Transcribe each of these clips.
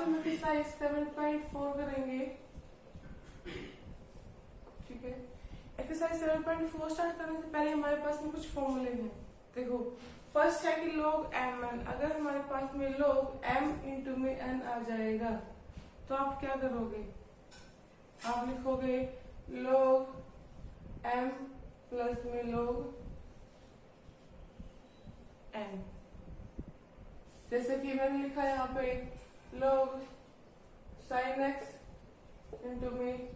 हम एक्सरसाइज 7.4 करेंगे। ठीक है, एक्सरसाइज 7.4 स्टार्ट करने से पहले हमारे पास में कुछ फॉर्मूले हैं। देखो, फर्स्ट है कि log mn, अगर हमारे पास में log m इंटू में n आ जाएगा तो आप क्या करोगे? आप लिखोगे log m प्लस में log n। जैसे कि मैंने लिखा है यहाँ पे log sin x इंटू में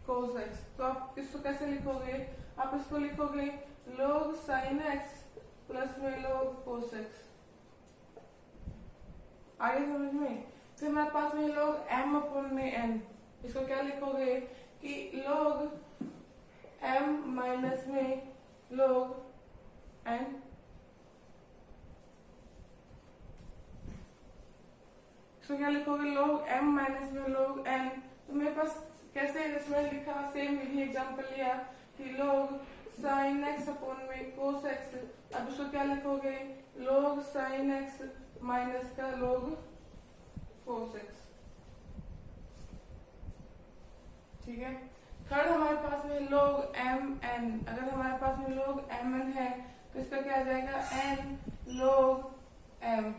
cos x, तो आप इसको कैसे लिखोगे? आप इसको लिखोगे log sin x प्लस में log cos x। आगे समझ में? फिर हमारे पास में log m अपॉन में n, इसको क्या लिखोगे कि log m माइनस में log n। इसको क्या लिखोगे? log m माइनस में log n। तो मेरे पास कैसे इसमें लिखा, सेम यही एग्जाम्पल लिया कि log sin x अपॉन में cos x। अब इसको क्या लिखोगे? log sin x माइनस का log cos x। ठीक है, थर्ड हमारे पास में log mn, अगर हमारे पास में log mn है तो इसका क्या आ जाएगा? n log m।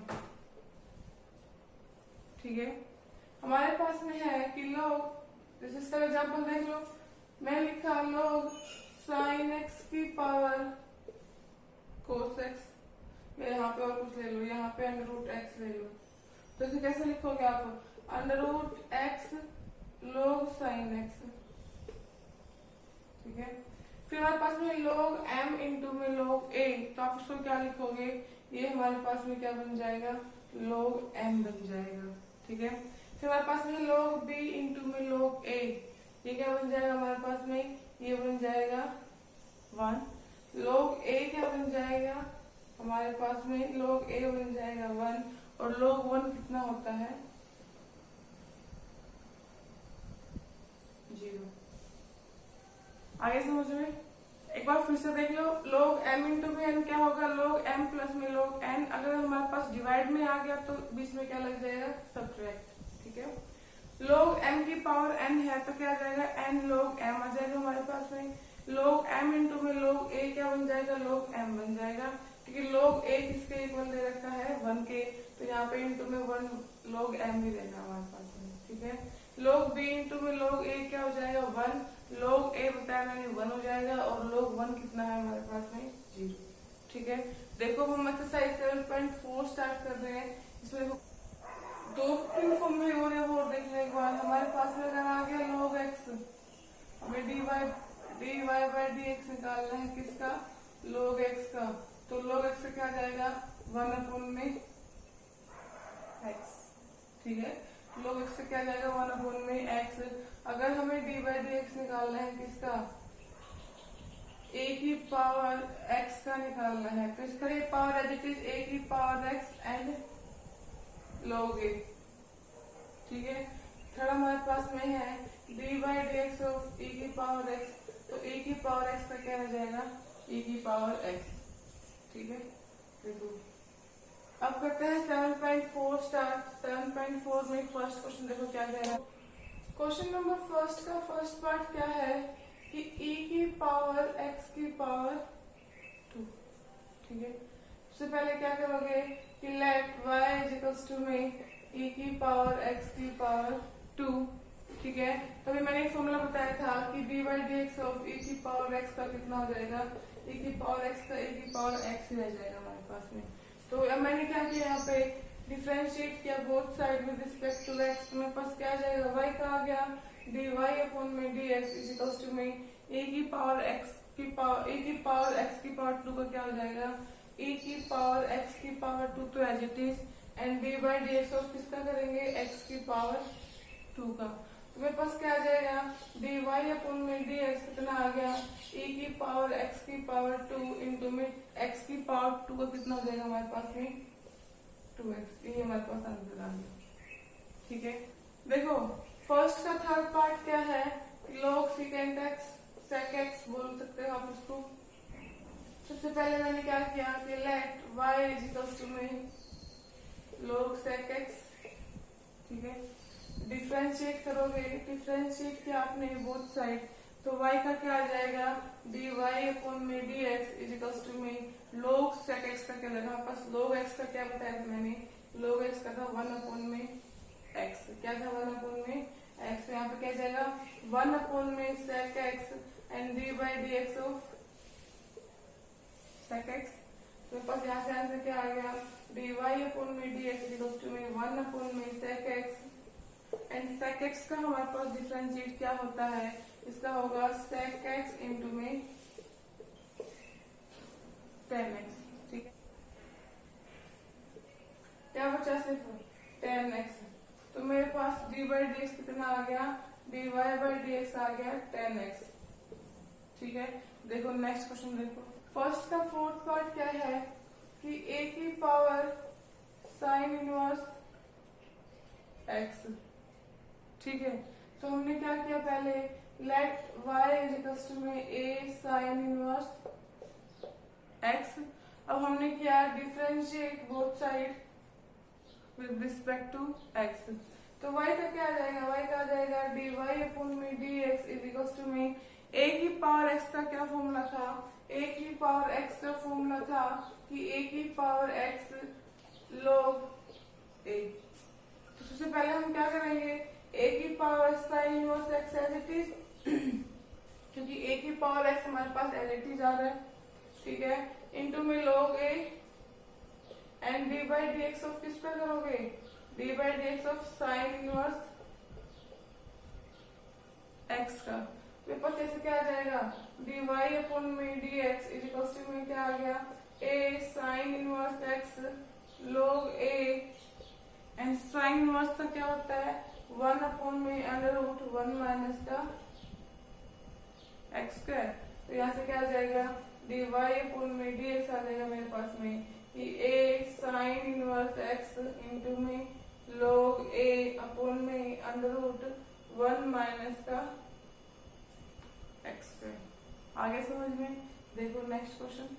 ठीक है, हमारे पास में है कि log, जैसे इसका एग्जाम्पल देख लो, मैं लिखा log sin x की पावर cos x, या यहाँ पे और कुछ ले लो, यहाँ पे अंडर रूट x ले लो, तो इसे कैसे लिखोगे आप? Under root x log sin x। ठीक है, फिर हमारे पास में log m इंटू में log a, तो आप इसको क्या लिखोगे? ये हमारे पास में क्या बन जाएगा? log m बन जाएगा। ठीक है, फिर हमारे पास में log b इंटू में log a, ये क्या बन जाएगा हमारे पास में? ये बन जाएगा 1। log a क्या बन जाएगा हमारे पास में? log a बन जाएगा 1, और log 1 कितना होता है? 0। आगे समझ में? एक बार फिर से देख लो, log m इंटू में n क्या होगा? log m प्लस में log n। अगर हमारे पास डिवाइड में आ गया तो बीच में क्या लग जाएगा? सब्ट्रैक्ट। ठीक है, log m की पावर n है तो क्या आ जाएगा? n log m आ जाएगा हमारे पास में। log m इंटू में log a क्या बन जाएगा? log m बन जाएगा, क्योंकि log a किसके इक्वल दे रखा है? 1 के, तो यहाँ पे इंटू में 1 log m ही देगा हमारे पास में। ठीक है, log b इंटू में log a क्या हो जाएगा? 1, log a बताया मैंने 1 हो जाएगा, और log 1 कितना है हमारे पास में? 0। ठीक है, देखो हम एक्सरसाइज 7.4 स्टार्ट कर रहे हैं। इसमें दो फॉर्म में हो रहे हैं, वो देखने के बाद हमारे पास में अगर आ गया log x, हमें dy बाई dx निकालना है, किसका? log x का, तो log x से क्या आ जाएगा? 1 अपॉन में x। ठीक है, log x से क्या आ जाएगा? 1 अपॉन में x। अगर हमें dy बाई dx निकालना है, किसका? a की पावर x का निकालना है, तो इसका ये power as it is a की power x and log a। ठीक है, थर्ड हमारे पास में है dy by dx of e की पावर x, तो e की पावर x का क्या हो जाएगा? e की पावर x। ठीक है, देखो अब करते हैं 7.4 स्टार्ट। 7.4 में फर्स्ट क्वेश्चन देखो क्या कह रहा है। क्वेश्चन नंबर फर्स्ट का फर्स्ट पार्ट क्या है कि e की पावर x की पावर 2। ठीक है, सबसे पहले क्या करोगे कि let y is equals to में e की पावर x की पावर 2। ठीक है, तभी मैंने एक फॉर्मूला बताया था कि dy by dx of e की पावर x का कितना हो जाएगा? e की पावर x का e की पावर x ही रह जाएगा हमारे पास में। तो अब मैंने क्या किया, यहाँ पे डिफरेंशिएट किया both side with respect to x, तो मेरे पास क्या आ जाएगा? y का आ गया dy अपॉन में dx इज इक्वल्स टू में e की पावर x की पावर e की पावर x की पावर 2 का क्या हो जाएगा? e की पावर x की पावर 2 तो as it is, and dy by dx of किसका करेंगे? x की पावर 2 का, तो मेरे पास क्या आ जाएगा? dy अपॉन में dx कितना आ गया? e की पावर x की पावर 2 इंटू में x की पावर 2 का कितना हो जाएगा हमारे पास में? 2x। ये हमारे पास आंसर आ गया। ठीक है, देखो फर्स्ट का थर्ड पार्ट क्या है? log secant x sec x बोल सकते हो आप इसको। सबसे पहले मैंने क्या किया कि let y is equals to में log sec x डिफ्रेंशिएट करोगे, डिफ्रेंशिएट किया आपने बोथ साइड, तो y का क्या आ जाएगा, dy अपॉन में dx इज इक्वल्स टू में log sec x का क्या लगा, हमारे पास log x का क्या बताया था मैंने, log x का था 1 अपॉन में x, क्या था 1 अपॉन में x, तो यहाँ पे क्या जाएगा 1 अपॉन में sec x and dy by dx of sec x। तो मेरे पास यहाँ से आंसर क्या आ गया, dy अपॉन में dx इज इक्वल्स टू में 1 अपॉन में sec x and sec x का हमारे पास डिफरेंशिएट क्या होता है, इसका होगा sec x इंटू में tan x, ठीक है, क्या बचा सिर्फ tan x, तो मेरे पास dy बाई dx कितना आ गया, dy बाई dx आ गया tan x, ठीक है। देखो नेक्स्ट क्वेश्चन देखो, फर्स्ट का फोर्थ पार्ट क्या है कि a की पावर साइन इनवर्स x, ठीक है, तो हमने क्या किया पहले, let y is equals to में a साइन इनवर्स x, अब हमने किया differentiate both side with respect to x, तो y का क्या आ जाएगा, y का आ जाएगा dy अपॉन में dx इज इक्वल्स टू में a की पावर x का क्या फॉर्मूला था, a की पावर x का फॉर्मूला था कि a की पावर x log a, तो सबसे पहले हम क्या करेंगे, a की power sine inverse x as it is, क्योंकि a की पावर x हमारे पास एज इट इज आ रहा है, ठीक है, इनटू में log a and d by d x of किस पे करोगे, d by d x of sine inverse x का, मेरे पास ऐसे क्या आ जाएगा, डी वाई अपॉन में d x is equal to में क्या आ गया, a sine inverse x log a and sine inverse का क्या होता है 1 अपॉन में अंडर रूट 1 माइनस का x स्क्वायर, तो यहाँ से क्या आ जाएगा डी वाई अपॉन में डी एक्स आ जाएगा मेरे पास में कि a sine inverse x into में log a अपॉन में अंडर रूट 1 माइनस का x स्क्वायर, आगे समझ में। देखो नेक्स्ट क्वेश्चन,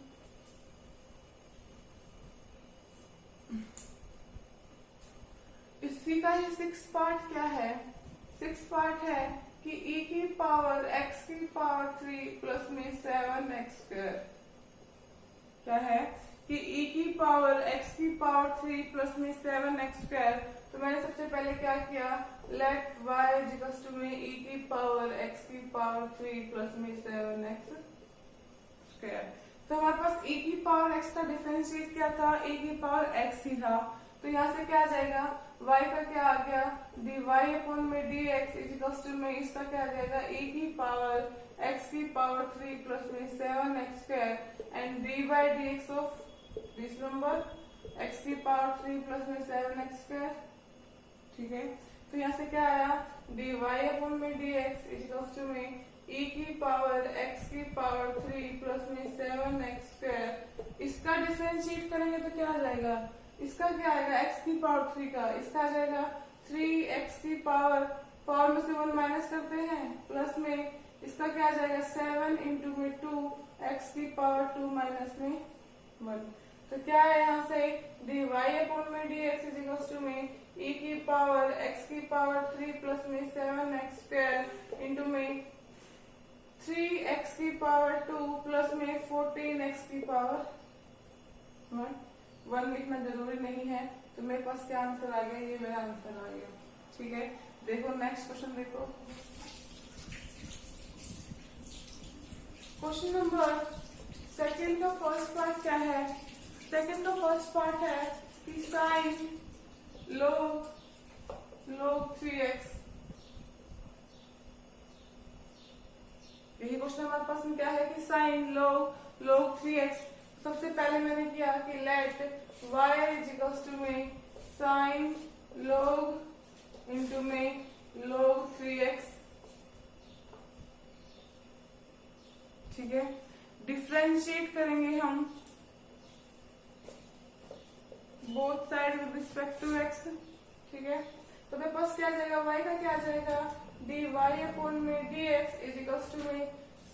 इसी का ही 6 पार्ट क्या है, 6 पार्ट है कि e की पावर x की पावर 3 प्लस में 7x स्क्वायर, क्या है कि e की पावर x की पावर 3 प्लस में 7x स्क्वायर, तो मैंने सबसे पहले क्या किया, let y is equals to में e की पावर x की पावर 3 प्लस में 7x स्क्वायर, तो हमारे पास e की पावर x का डिफरेंशिएट क्या था, e की पावर x ही था, तो यहाँ से क्या आ जाएगा y का क्या आ गया, dy अपॉन में dx इज इक्वल्स टू में इसका क्या आ जाएगा e की पावर x की पावर 3 प्लस में 7x square and d by d x of this number x की पावर 3 प्लस में 7x स्क्वायर, ठीक है, तो यहाँ से क्या आया dy अपॉन में dx इज इक्वल्स टू में e की पावर x की पावर 3 प्लस में 7x स्क्वायर, इसका डिफरेंशिएट करेंगे तो क्या आ जाएगा, इसका क्या आएगा x की पावर 3 का, इसका आ जाएगा 3x की पावर में से 1 माइनस करते हैं प्लस में इसका क्या आ जाएगा 7 इंटू में 2 x की पावर 2 माइनस में 1, तो क्या है यहाँ से dy अपॉन में dx इज इक्वल्स टू में e की पावर x की पावर 3 प्लस में 7x स्क्वायर इंटू में 3x की पावर 2 प्लस में 14x की पावर 1 लिखना जरूरी नहीं है, तो मेरे पास क्या आंसर आ गया, ये मेरा आंसर आ गया, ठीक है। देखो नेक्स्ट क्वेश्चन देखो, क्वेश्चन नंबर सेकंड का फर्स्ट पार्ट क्या है, सेकंड का फर्स्ट पार्ट है कि साइन log 3x, यही क्वेश्चन हमारे पास में क्या है कि साइन log 3x, सबसे पहले मैंने किया कि let y is equals to में साइन log इंटू में log 3x, ठीक है, डिफरेंशिएट करेंगे हम both side with respect to x, ठीक है, तो मेरे पास क्या आ जाएगा y का क्या आ जाएगा dy अपॉन में dx इज इक्वल्स टू में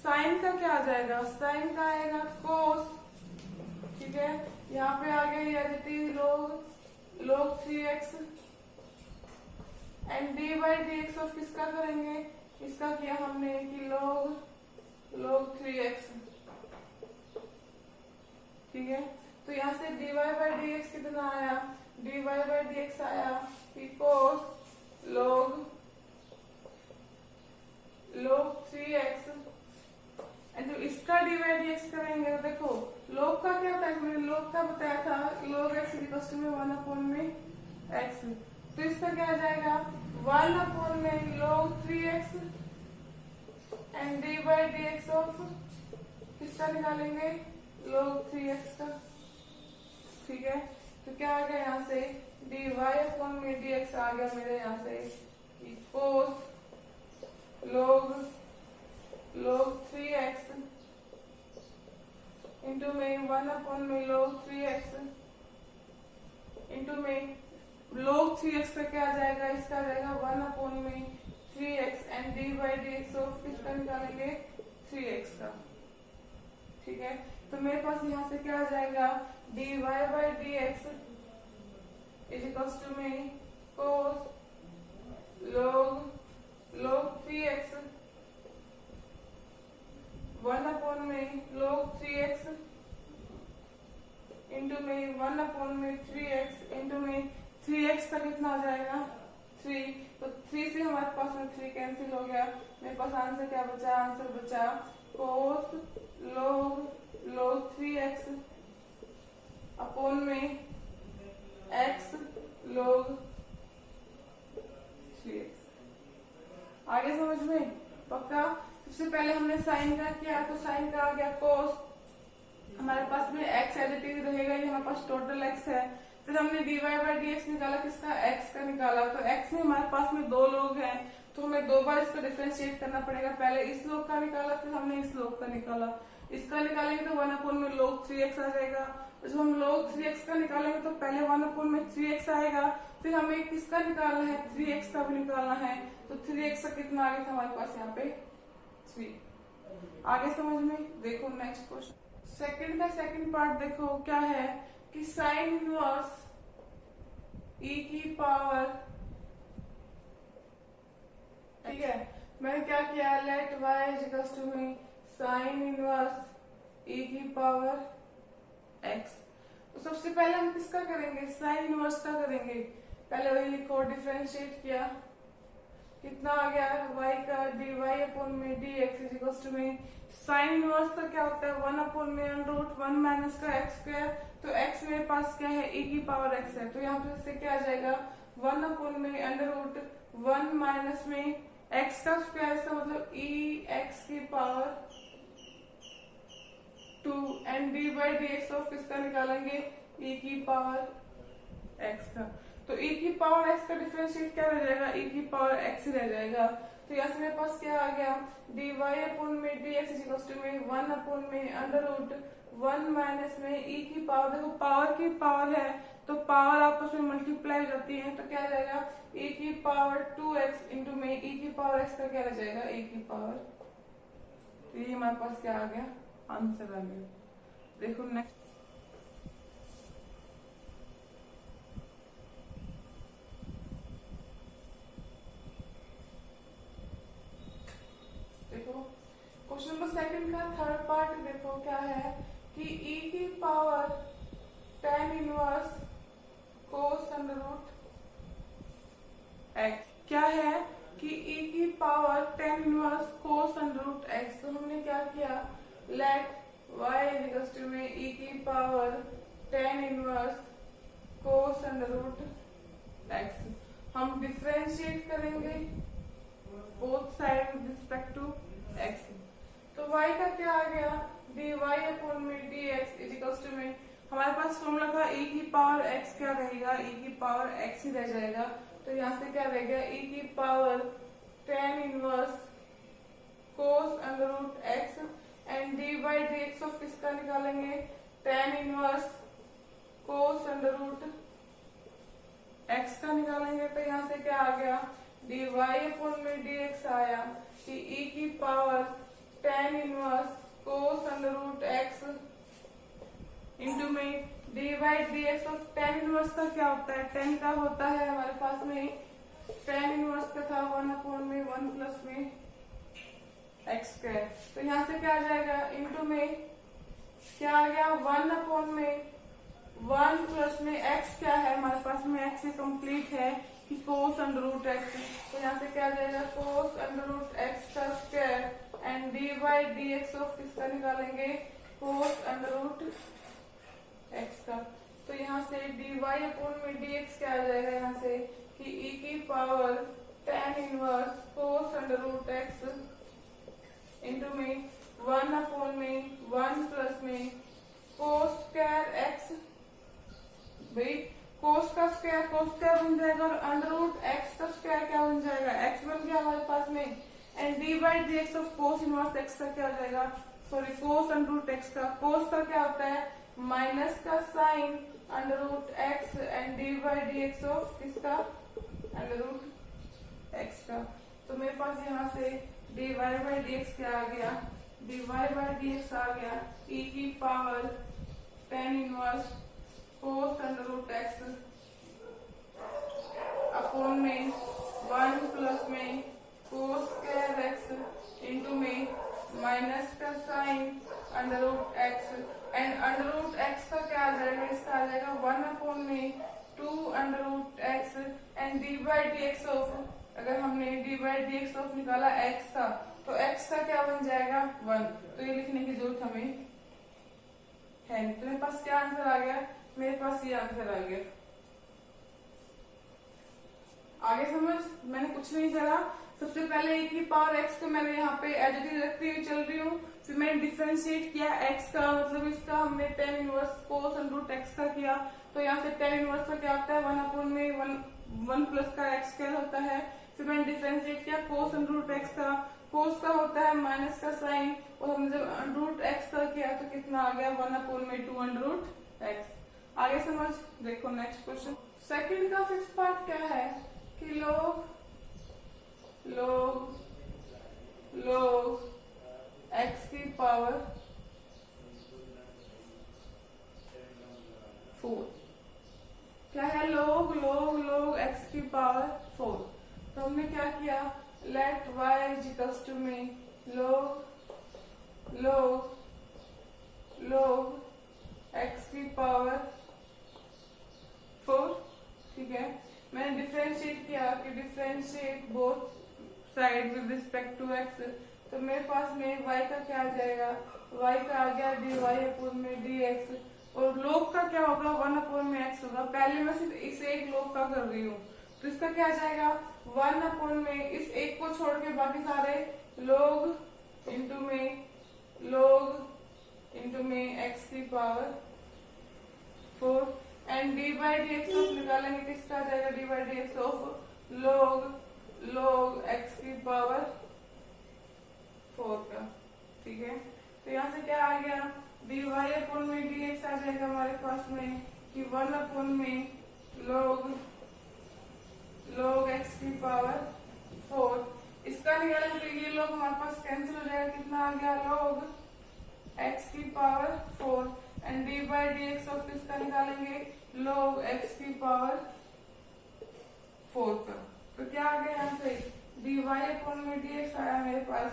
साइन का क्या आ जाएगा, साइन का आएगा cos, ठीक है, यहाँ पे आ गई log 3x and d by d x of किसका करेंगे, इसका किया हमने कि log 3x, ठीक है। तो यहाँ से dy बाई डी एक्स कितना आया, dy बाई डी एक्स आया कि cos log 3x, एंड जो इसका dy बाई डी एक्स करेंगे तो देखो log का क्या था, मैंने log का बताया था log x इक्वल में 1 अपॉन में x, तो इसका क्या आ जाएगा 1 अपॉन में log 3x and d by d x of किसका निकालेंगे log 3x का, ठीक है। तो क्या आ गया यहाँ से dy अपॉन में dx आ गया मेरे यहाँ से cos log 3x इंटू में 1 अपॉन में log 3x इंटू में log 3x का क्या आ जाएगा, इसका आ जाएगा 1 अपॉन में 3x and d by d x of किसका निकालेंगे 3x का, ठीक है। तो मेरे पास यहाँ से क्या आ जाएगा dy by d x is equal to में cos log 3x 1 अपॉन में log 3x इंटू में 1 अपॉन में 3x इंटू में 3x का कितना आ जाएगा 3, तो 3 से हमारे पास में 3 कैंसिल हो गया, मेरे पास आंसर क्या बचा, आंसर बचा cos log 3x अपॉन में x log 3x। आगे समझ में पक्का। सबसे पहले हमने साइन का किया, तो साइन का आ गया cos, हमारे पास में x एज इट इज रहेगा, ये हमारे पास टोटल x है। फिर हमने dy बाई डी एक्स निकाला, किसका x का निकाला, तो x में हमारे पास में 2 लोग हैं, तो हमें 2 बार इसको डिफरेंशिएट करना पड़ेगा, पहले इस लोग का निकाला फिर हमने इस लोग का निकाला, इसका निकालेंगे तो 1 अपॉन में log 3x आ जाएगा, जब हम log 3x का निकालेंगे तो पहले 1 अपॉन में 3x आएगा, फिर हमें किसका निकालना है 3x का भी निकालना है, तो 3x का कितना आ गया था हमारे पास यहाँ पे 3। आगे समझ में देखो नेक्स्ट क्वेश्चन, सेकंड का सेकंड पार्ट देखो क्या है कि साइन इनवर्स e की पावर, ठीक है, मैंने क्या किया let y is equal to में साइन इनवर्स e की पावर x। तो सबसे पहले हम किसका करेंगे साइन इनवर्स का करेंगे, पहले वही लिखो डिफरेंशिएट किया, कितना आ गया y का dy अपॉन में dx इज इक्वल टू में साइन इनवर्स का क्या होता है 1 अपॉन में √1 माइनस का x स्क्वायर, तो x मेरे पास क्या है e की पावर x है, तो यहाँ पे से क्या आ जाएगा 1 अपॉन में √1 माइनस में x का स्क्वायर, इसका मतलब e x की power 2 and d by d x of किसका निकालेंगे e की पावर x का, तो e की पावर x का डिफरेंशिएट क्या रह जाएगा e की पावर x ही रह जाएगा, तो यहाँ से मेरे पास क्या आ गया dy अपॉन में dx इज इक्वल टू में 1 अपॉन में √1 माइनस में e की पावर, देखो पावर की पावर है तो पावर आपस में मल्टीप्लाई हो जाती है, तो क्या आ जाएगा e की पावर 2x इंटू में e की पावर x का क्या रह जाएगा e की पावर, तो ये हमारे पास क्या आ गया आंसर आ गया। देखो नेक्स्ट, देखो क्वेश्चन नंबर सेकंड का थर्ड पार्ट देखो क्या है कि e की power tan inverse cos under root x, क्या है कि e की power tan inverse cos under root x, तो हमने क्या किया let y is equal to में e की power tan inverse cos under root x, हम डिफरेंशिएट करेंगे both side with respect to x, तो y का क्या आ गया dy अपॉन में dx इज इक्वल टू में हमारे पास फॉर्मूला था e की पावर x क्या रहेगा e की पावर x ही रह जाएगा, तो यहाँ से क्या रह गया e की power tan inverse cos under root x and d by d x of किसका निकालेंगे tan inverse cos under root x का निकालेंगे, तो यहाँ से क्या आ गया dy अपॉन में dx आया कि e की power tan inverse cos under root x into में d by d x of tan inverse का क्या होता है tan का होता है हमारे पास में tan इनवर्स का था 1/1 प्लस में एक्स स्क्वायर। तो यहाँ से क्या आ जाएगा, इंटू में क्या आ गया 1/1 प्लस में एक्स क्या है हमारे पास में, एक्स से कंप्लीट है कि कोस अंडर रूट एक्स। तो यहाँ से क्या आ जाएगा कोस अंडर रूट एक्स का square and d by d x of किसका निकालेंगे, कोस अंडर रूट एक्स का। तो यहाँ से डी वाई अपॉन में डी एक्स क्या आ जाएगा यहाँ से कि ई की power tan inverse cos under root x into में 1/1 प्लस में कोस स्क्वायर एक्स। भाई कोस का स्क्वायर बन जाएगा और अंडर रूट एक्स का स्क्वायर क्या बन जाएगा, एक्स बन गया हमारे पास में and d by d x of cos inverse x का क्या हो जाएगा, sorry cos under root x का। कोस का क्या होता है माइनस का sine under root x and d by d x of किसका, अंडर रूट एक्स का। तो मेरे पास यहाँ से d y by d x क्या आ गया, d y by d x आ गया ई की power tan inverse cos under root x upon में 1 प्लस में कोस स्क्वायर एक्स इंटू में माइनस का sine under root x and under root x का क्या आ जाएगा, इसका आ जाएगा 1/में 2 under root x and d by d x of, अगर हमने d by d x of निकाला एक्स का तो एक्स का क्या बन जाएगा 1। तो ये लिखने की जरूरत हमें है नहीं। तो मेरे पास क्या आंसर आ गया, मेरे पास ये आंसर आ गया। आगे समझ, मैंने कुछ नहीं करा। सबसे पहले e की पावर x को मैंने यहाँ पे एज इट इज रखती हुई चल रही हूँ, फिर मैंने डिफरेंशिएट किया x का, मतलब इसका हमने tan inverse cos under root x का किया। तो यहाँ से tan इनवर्स का क्या होता है 1/1 प्लस का x स्क्वायर होता है। फिर मैंने डिफरेंशिएट किया कोस अंडर रूट x का, कोस का होता है माइनस का साइन, और हमने जब अंडर रूट x का किया तो कितना आ गया 1/2 अंडर रूट x। आगे समझ, देखो नेक्स्ट क्वेश्चन। सेकंड का फिफ्थ पार्ट क्या है कि लोग x की पावर 4 क्या है, लोग x की पावर 4। तो हमने क्या किया, let y is equals to में लोग x की पावर 4, ठीक है। मैंने डिफरेंशिएट किया कि differentiate both side with respect to x। तो मेरे पास में y का क्या आ जाएगा, y का आ गया dy अपॉन में dx, और लोग का क्या होगा 1/x होगा। पहले मैं सिर्फ इस एक लोग का कर रही हूँ, तो इसका क्या आ जाएगा 1 में इस एक को छोड़ के बाकी सारे लोग इंटू में x की power 4 and d by d x of निकालेंगे, किसका आ जाएगा D by d x of लोग x की पावर 4 का, ठीक है। तो यहाँ से क्या आ गया डी वाई अपॉन में डी एक्स आ जाएगा हमारे पास में कि 1 में लोग x की पावर 4। इसका निकालेंगे तो ये लोग हमारे पास कैंसिल हो जाएगा, कितना आ गया लोग x की power 4 and d by d x of किसका निकालेंगे लोग x की पावर 4 का। तो क्या आ गया यहाँ से डी वाई अपॉन में डी एक्स आया मेरे पास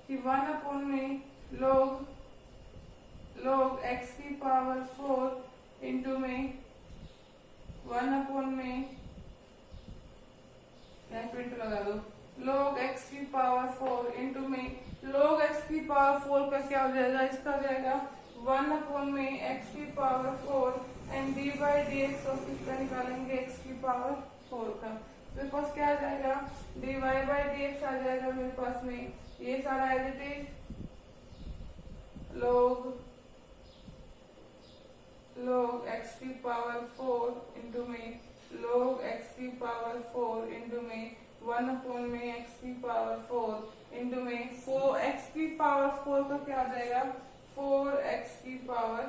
कि 1 में लोग x की पावर 4 इंटू में 1 में इंटू लगा दो लोग x की पावर 4 इंटू में लोग x की पावर 4 का क्या हो जाएगा, इसका हो जाएगा 1 में x की power 4 and d by d x of किसका निकालेंगे x की पावर 4 का। मेरे पास क्या आ जाएगा d y by d x आ जाएगा मेरे पास में, ये सारा as it is log x की पावर 4 इंटू में लोग x की पावर 4 इंटू में 1 में x की पावर 4 इंटू में 4x की पावर 4 का क्या आ जाएगा 4x की पावर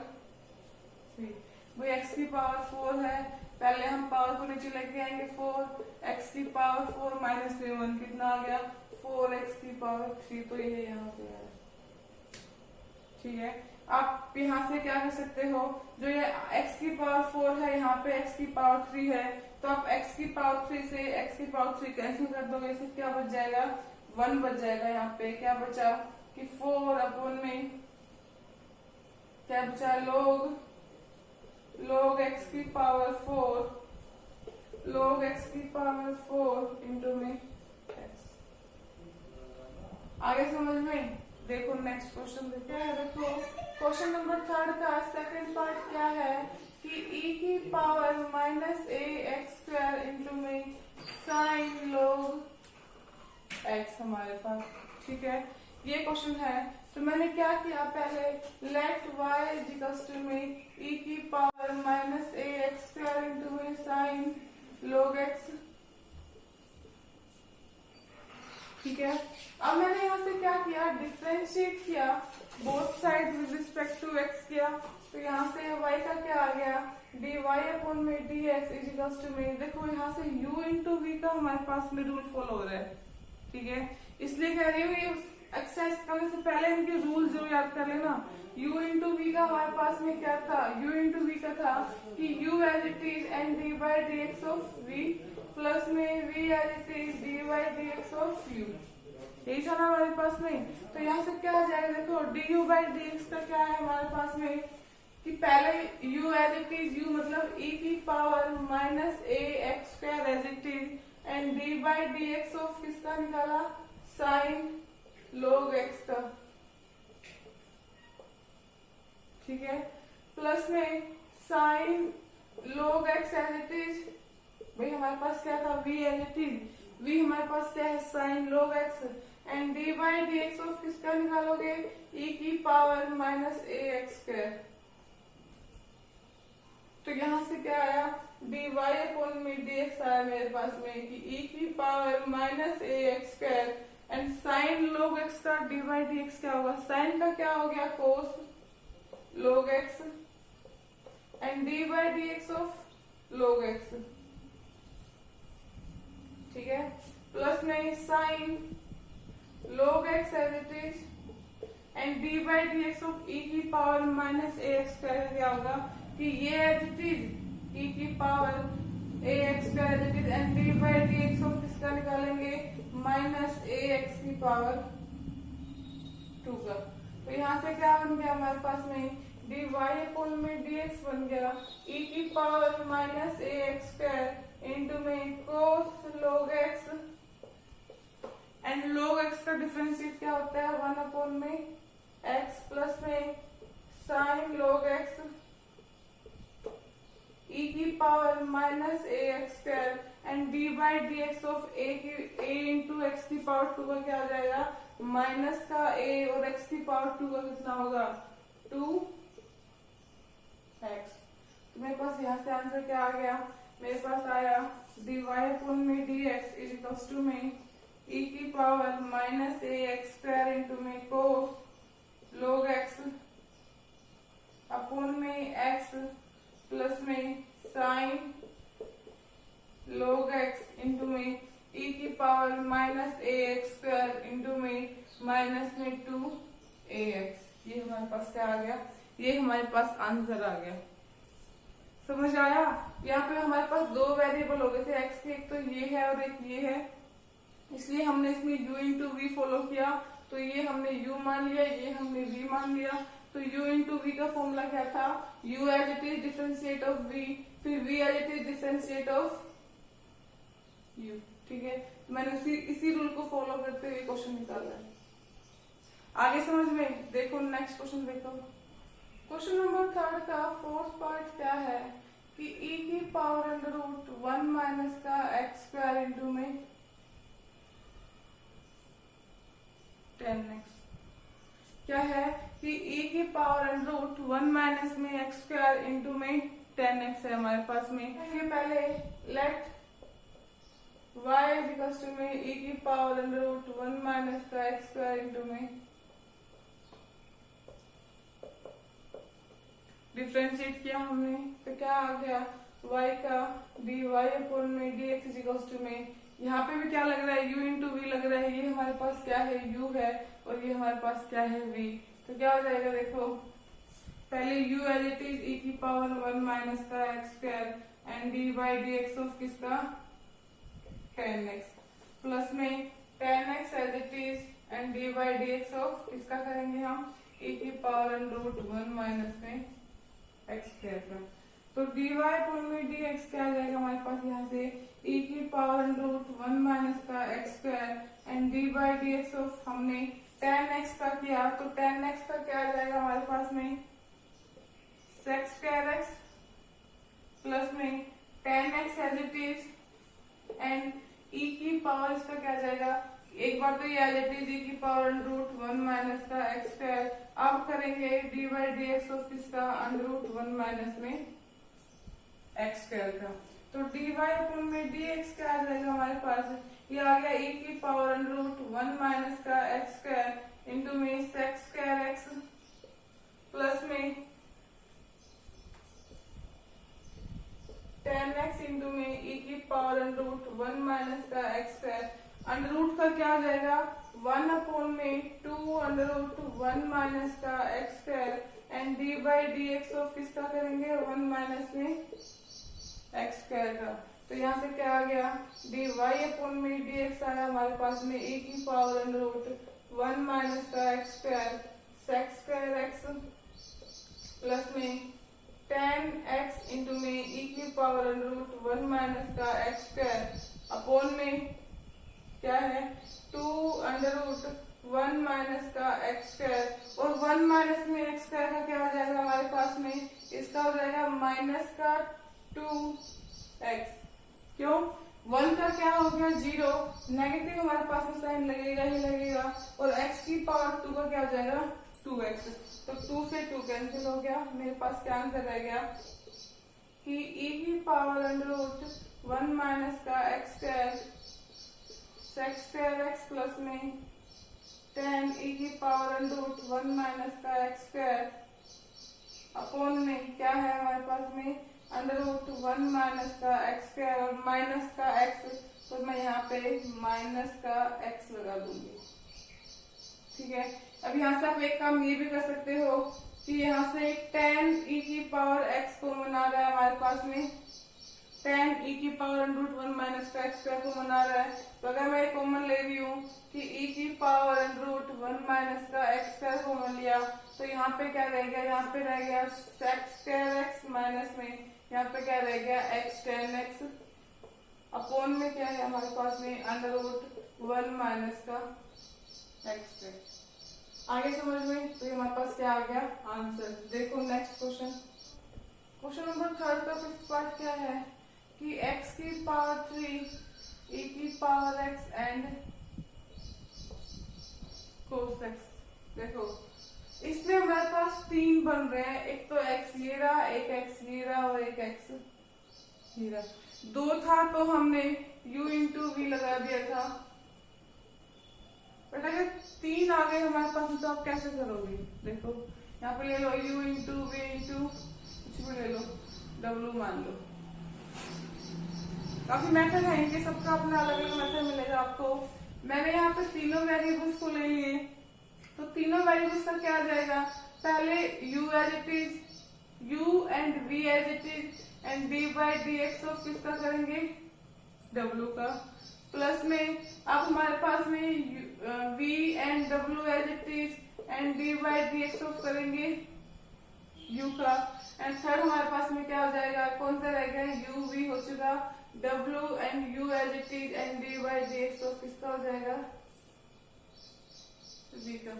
3। वो x की पावर 4 है, पहले हम पावर को नीचे लेके आएंगे 4x की पावर 4 माइनस 1 कितना आ गया 4x की पावर 3। तो ये यहाँ से है, ठीक है। आप यहाँ से क्या कर सकते हो, जो ये x की पावर 4 है यहाँ पे x की पावर 3 है, तो आप x की पावर 3 से x की पावर 3 कैंसिल कर दोगे, इससे क्या बच जाएगा, 1 बच जाएगा। यहाँ पे क्या बचा कि 4 अपॉन में क्या बचा, log x की पावर 4, log x की पावर 4 इंटू में x। आगे समझ में। देखो नेक्स्ट क्वेश्चन देखते हैं। देखो क्वेश्चन नंबर 3 का सेकंड पार्ट क्या है कि e की power minus a x square into में साइन log x हमारे पास, ठीक है, ये क्वेश्चन है। तो मैंने क्या किया, पहले लेट y इक्वल्स टू में e की power minus a x square into में साइन log x, ठीक है। अब मैंने यहाँ से क्या किया, डिफरेंशिएट किया, both side with respect to x किया। तो यहाँ से y का क्या आ गया, dy अपॉन में dx इज इक्वल्स टू में, देखो यहाँ से u इंटू वी का हमारे पास में रूल फॉलो हो रहा है, ठीक है। इसलिए कह रही हूँ ये एक्सरसाइज करने से पहले इनके रूल जरूर याद कर लेना। u इंटू वी का हमारे पास में क्या था, u इंटू वी का था कि u as it is and d by d x of v plus में v as it is d by d x of u, यही था ना हमारे पास में। तो यहाँ से क्या आ जाएगा, देखो d u by d x का क्या है हमारे पास में कि पहले u as it is u मतलब e की power minus a x square as it is and d by d x of किसका निकाला, साइन log x का, ठीक है, प्लस में sine log x as it is, भाई हमारे पास क्या था v as it is, v हमारे पास क्या है sine log x and d by d x of किसका निकालोगे, e की power minus a x square. तो यहाँ से क्या आया, डी वाई अपॉन में डी एक्स आया मेरे पास में कि e की power minus a x square and sine log x का डी बाई डी एक्स क्या होगा, साइन का क्या हो गया cos log x and d by d x of log x, ठीक है, प्लस में sine log x as it is and d by d x of e की power minus a x square क्या होगा कि ये एज इट इज e की power a x square as it is and d by d x of किसका निकालेंगे, minus a x की power 2 का। तो यहाँ से क्या बन गया हमारे पास में, डी वाई अपॉन में डी एक्स बन गया e की power minus a x square into में cos log x and log x का डिफरेंशिएट क्या होता है, 1 अपॉन में x प्लस में साइन log x e की power minus a x square and d by d x of A into x की power 2 का क्या हो जाएगा, माइनस का a और x की पावर 2 का कितना होगा, 2x। तो मेरे पास यहाँ से आंसर क्या आ गया, मेरे पास आया डी वाई अपॉन में d x is equals to में e की power minus a x square into में कोस log x अपॉन में x प्लस में साइन log x इंटू में e की power minus a x square into में minus में 2ax, ये हमारे पास क्या आ गया, ये हमारे पास आंसर आ गया। समझ आया, यहाँ पे हमारे पास दो वेरिएबल हो गए थे x के, एक तो ये है और एक ये है, इसलिए हमने इसमें u इंटू वी फॉलो किया। तो ये हमने u मान लिया, ये हमने v मान लिया। तो u इंटू वी का फॉर्मूला क्या था, u as it is differentiate of v, फिर v as it is differentiate of u, ठीक है। मैंने इसी रूल को फॉलो करते हुए क्वेश्चन निकाला है। आगे समझ में। देखो नेक्स्ट क्वेश्चन देखो, क्वेश्चन नंबर 3 का फोर्थ पार्ट क्या है कि e की पावर अंडर रूट 1 माइनस का एक्स स्क्वायर इंटू में 10x, क्या है कि e की पावर अंडर रूट 1 माइनस में एक्स स्क्वायर इंटू में 10x है हमारे पास में। ये पहले लेट y इक्वल्स टू में e की पावर अंडर रूट 1 माइनस का एक्स स्क्वायर इंटू में डिफरेंशिएट किया हमने, तो क्या आ गया y का dy अपॉन में dx इज इक्वल्स टू में, यहाँ पे भी क्या लग रहा है u इंटू वी लग रहा है, ये हमारे पास क्या है u है और ये हमारे पास क्या है v। तो क्या हो जाएगा, देखो पहले u as it is e की पावर 1 माइनस का x square and d by d x of किसका, टेन एक्स, प्लस में tan x as it is and d by d x of किसका करेंगे हम, e की पावर अंडर रूट 1 माइनस में x square का। तो डी वाई अपॉन में डी एक्स क्या आ जाएगा हमारे पास, यहाँ से e की पावर अंडर रूट 1 माइनस का x square and d by d x of हमने टेन एक्स का किया, तो टेन एक्स का क्या आ जाएगा हमारे पास में सेक्स स्क्वायर एक्स, प्लस में tan x as it is and e की पावर इसका क्या आ जाएगा, एक बार तो ये आ जाती है e की पावर अंडर रूट 1 माइनस का एक्स स्क्वायर, अब करेंगे D by d x of किसका, अंडर रूट 1 माइनस में एक्स स्क्वायर का। तो डी वाई अपॉन में डी एक्स क्या आ जाएगा हमारे पास, ये आ गया e की पावर अंडर रूट 1 माइनस का एक्स स्क्वायर इंटू में सेक्स स्क्वायर एक्स, प्लस में टेन एक्स इंटू में e की पावर अंडर रूट 1 माइनस का एक्स स्क्वायर, अंडर रूट का क्या आ जाएगा 1 अपॉन में 2 अंडर रूट 1 माइनस का x square and d by d x of किसका करेंगे 1 माइनस में एक्स स्क्वायर का। तो यहाँ से क्या आ गया, डी वाई अपॉन में डी एक्स आया हमारे पास में e की पावर अंडर रूट 1 माइनस का x square sex square x, plus में टेन एक्स इंटू में e की पावर अंडर रूट 1 माइनस का एक्स स्क्वायर अपॉन में क्या है 2 अंडर रूट 1 माइनस का एक्स स्क्वायर, और 1 माइनस में एक्स स्क्वायर का क्या हो जाएगा हमारे पास में, इसका हो जाएगा माइनस का 2x, क्यों 1 का क्या हो गया 0, नेगेटिव हमारे पास में साइन लगेगा ही लगेगा, और x की पावर 2 का क्या हो जाएगा 2x, तो 2 से 2 कैंसिल हो गया, मेरे पास क्या आंसर रह गया कि e की पावर अंडर रूट 1 माइनस का x square sex square x plus में 10 e की पावर अंडर रूट 1 माइनस का एक्स स्क्वायर अपॉन में क्या है हमारे पास में अंडर रूट 1 माइनस का एक्स स्क्वायर और माइनस का एक्स, तो मैं यहाँ पे माइनस का एक्स लगा दूंगी, ठीक है। अब यहाँ से आप एक काम ये भी कर सकते हो कि यहाँ से 10 e की पावर x कॉमन आ रहा है हमारे पास में, 10 e की पावर अंडर रूट 1 माइनस का एक्स स्क्वायर कॉमन आ रहा है, तो अगर मैं कॉमन ले रही हूँ कि e की पावर अंडर रूट 1 माइनस का एक्स स्क्वायर कॉमन लिया, तो यहाँ पे क्या रह गया, यहाँ पे रह गया सेक्स स्क्वायर एक्स माइनस में यहाँ पे क्या रह गया एक्स टेन एक्स अपॉन में क्या है हमारे पास में अंडर रूट 1 माइनस का एक्स स्क्वायर। आगे समझ में, तो हमारे पास क्या आ गया आंसर। देखो नेक्स्ट क्वेश्चन, क्वेश्चन नंबर 3 का फिफ्थ पार्ट क्या है कि x की पावर 3 e की power x and cos x। देखो इसमें हमारे पास 3 बन रहे हैं, एक तो x ये रहा, एक x ये रहा और एक x ये रहा। 2 था तो हमने u इंटू वी लगा दिया था, बट अगर 3 आ गए हमारे पास तो आप कैसे करोगे। देखो यहाँ पे ले लो u इंटू वी इंटू कुछ भी ले लो, w मान लो। काफी मेथड है इनके, सबका अपना अलग अलग मेथड मिलेगा आपको। मैंने यहाँ पे तीनों वेरिएबल्स को ले लिए, तो तीनों वेरिएबल्स का क्या आ जाएगा, पहले u as it is, u and v as it is and d by d x of किसका करेंगे w का, प्लस में अब हमारे पास में v and w as it is and d by d x of करेंगे u का, एंड थर्ड हमारे पास में क्या हो जाएगा, कौन सा रह गया u v हो चुका, w and u as it is and d by d x of किसका हो जाएगा v का।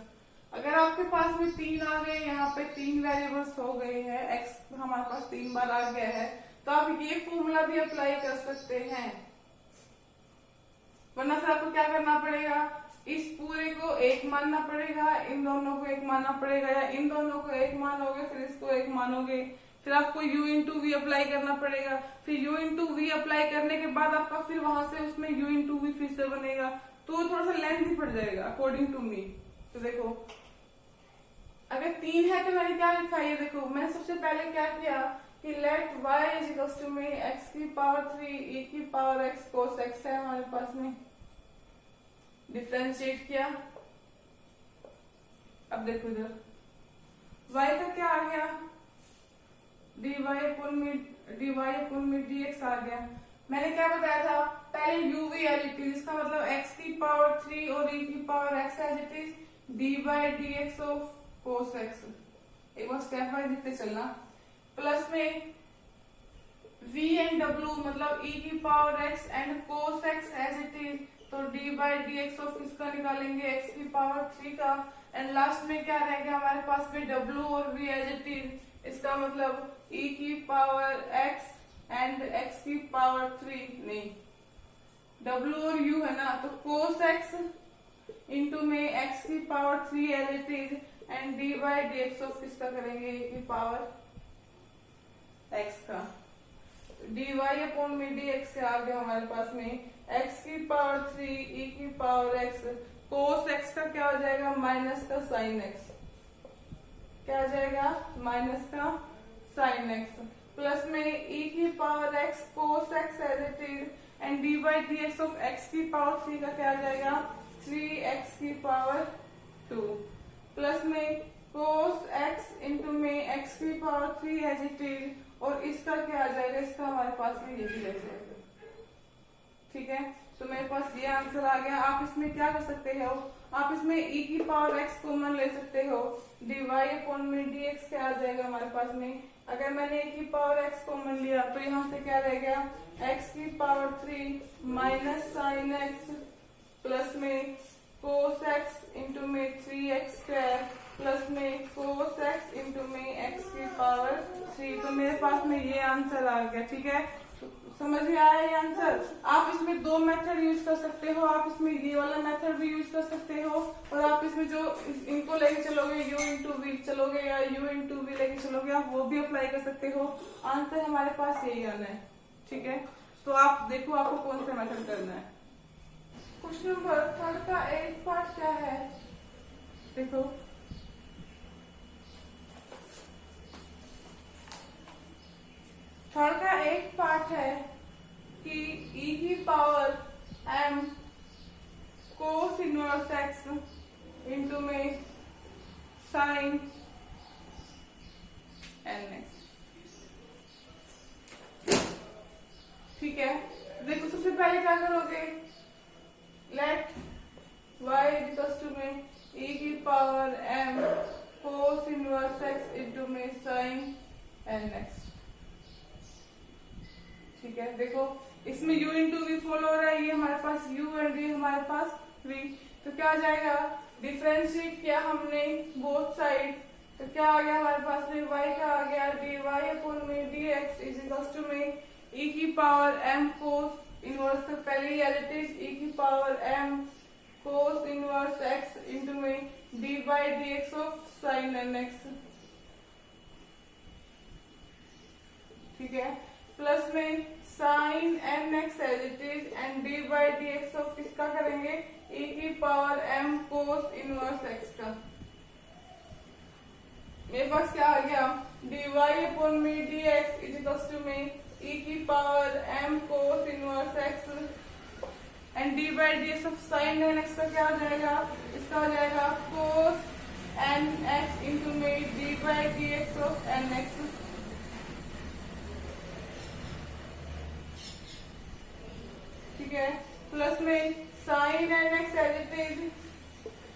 अगर आपके पास में 3 आ गए, यहाँ पे 3 वेरिएबल्स हो गए हैं, x हमारे पास 3 बार आ गया है, तो आप ये फॉर्मूला भी अप्लाई कर सकते हैं। वरना फिर आपको क्या करना पड़ेगा, इस पूरे को 1 मानना पड़ेगा, इन दोनों को 1 मानना पड़ेगा, या इन दोनों को 1 मानोगे फिर इसको 1 मानोगे, फिर आपको u इंटू वी अप्लाई करना पड़ेगा, फिर u इंटू वी अप्लाई करने के बाद आपका फिर वहां से उसमें u इंटू वी फिर से बनेगा, तो थोड़ा सा लेंथ ही पड़ जाएगा अकॉर्डिंग टू मी। तो देखो अगर 3 है तो मैंने क्या लिखा, ये देखो मैंने सबसे पहले क्या किया कि let y is equals to में x की पावर 3 e की पावर x cos x है हमारे पास में, डिफरेंशिएट किया। अब देखो इधर y का क्या आ गया, dy अपॉन में dy अपॉन में dx आ गया। मैंने क्या बताया था पहले u v as it is, इसका मतलब x की पावर 3 और e की power x as it is dy dx of cos x। एक बार स्टेप वाइज लिखते चलना। प्लस में v एंड w मतलब e की power x and cos x as it is, तो dy dx ऑफ इसका निकालेंगे x की पावर 3 का, एंड लास्ट में क्या रहेगा हमारे पास में w और v एज इट इज, इसका मतलब e की पावर x एंड x की पावर 3 नहीं, w और u है ना, तो cos x इंटू में x की power 3 as it is and dy dx of किसका करेंगे e की पावर x का। dy अपॉन में dx से आ गया हमारे पास में x की पावर 3 e की पावर x, cos x का क्या हो जाएगा माइनस का sin x, क्या आ जाएगा माइनस का sin x, प्लस में e की power x cos x as it is and dy dx of x की पावर 3 का क्या आ जाएगा 3x की पावर 2, प्लस में cos x इंटू में x की पावर 3 एज इट इज, और इसका क्या आ जाएगा, इसका हमारे पास में ये भी रह जाएगा। ठीक है, तो मेरे पास ये आंसर आ गया। आप इसमें क्या कर सकते हो, आप इसमें e की पावर x कॉमन ले सकते हो, dy अपॉन में dx क्या आ जाएगा हमारे पास में, अगर मैंने e की पावर x कॉमन लिया तो यहाँ से क्या रह गया x की power 3 minus sine x plus में cos x इंटू में 3x स्क्वायर प्लस में cos x इंटू में x की पावर 3, तो मेरे पास में ये आंसर आ गया। ठीक है, समझ में आया ये आंसर। आप इसमें दो मेथड यूज कर सकते हो, आप इसमें ये वाला मेथड भी यूज कर सकते हो, और आप इसमें जो इनको लेके चलोगे u इंटू वी चलोगे या u इंटू वी लेके चलोगे, आप वो भी अप्लाई कर सकते हो। आंसर हमारे पास यही आना है। ठीक है, तो आप देखो आपको कौन सा मेथड करना है। क्वेश्चन नंबर 3 का एक पार्ट क्या है, देखो थर्ड का एक पार्ट है कि e की power m cos inverse x into में साइन nx। ठीक है, देखो सबसे पहले क्या करोगे, लेट y इक्वल्स टू में e की power m cos inverse x into में साइन nx। ठीक है, देखो इसमें u इंटू वी फॉलो हो रहा है, ये हमारे पास u एंड ये हमारे पास v, तो क्या आ जाएगा डिफरेंशिएट किया हमने बोथ साइड, तो क्या आ गया हमारे पास में y का आ गया dy अपॉन में dx इज इक्वल्स टू में e की पावर m cos इनवर्स, तो पहले ही एज इट इज e की power m cos inverse x into में dy dx of sine nx। ठीक है, प्लस में sine nx as it is and dy dx of किसका करेंगे e की power m cos inverse x का। मेरे पास क्या आ गया dy अपॉन में dx इज इक्वल्स टू में e की power m cos inverse x and dy dx of sine nx का क्या हो जाएगा, इसका हो जाएगा cos nx इंटू में dy dx ऑफ nx। ठीक है, प्लस में sine nx as it is,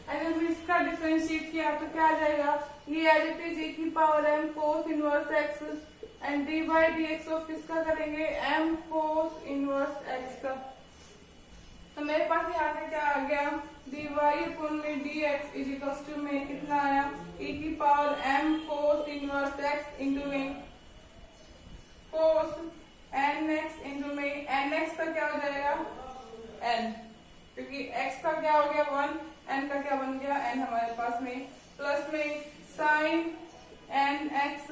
अगर इसका डिफरेंशिएट किया तो क्या आ जाएगा, ये एज इट इज e की power m cos inverse x and dy dx of किसका करेंगे m cos इनवर्स x का। तो मेरे पास यहाँ से क्या आ गया dy अपॉन में dx इज इक्वल्स टू में कितना आया e की power m cos inverse x into में cos nx इंटू में nx का क्या हो जाएगा n, क्योंकि x का क्या हो गया 1, n का क्या बन गया n हमारे पास में, प्लस में साइन nx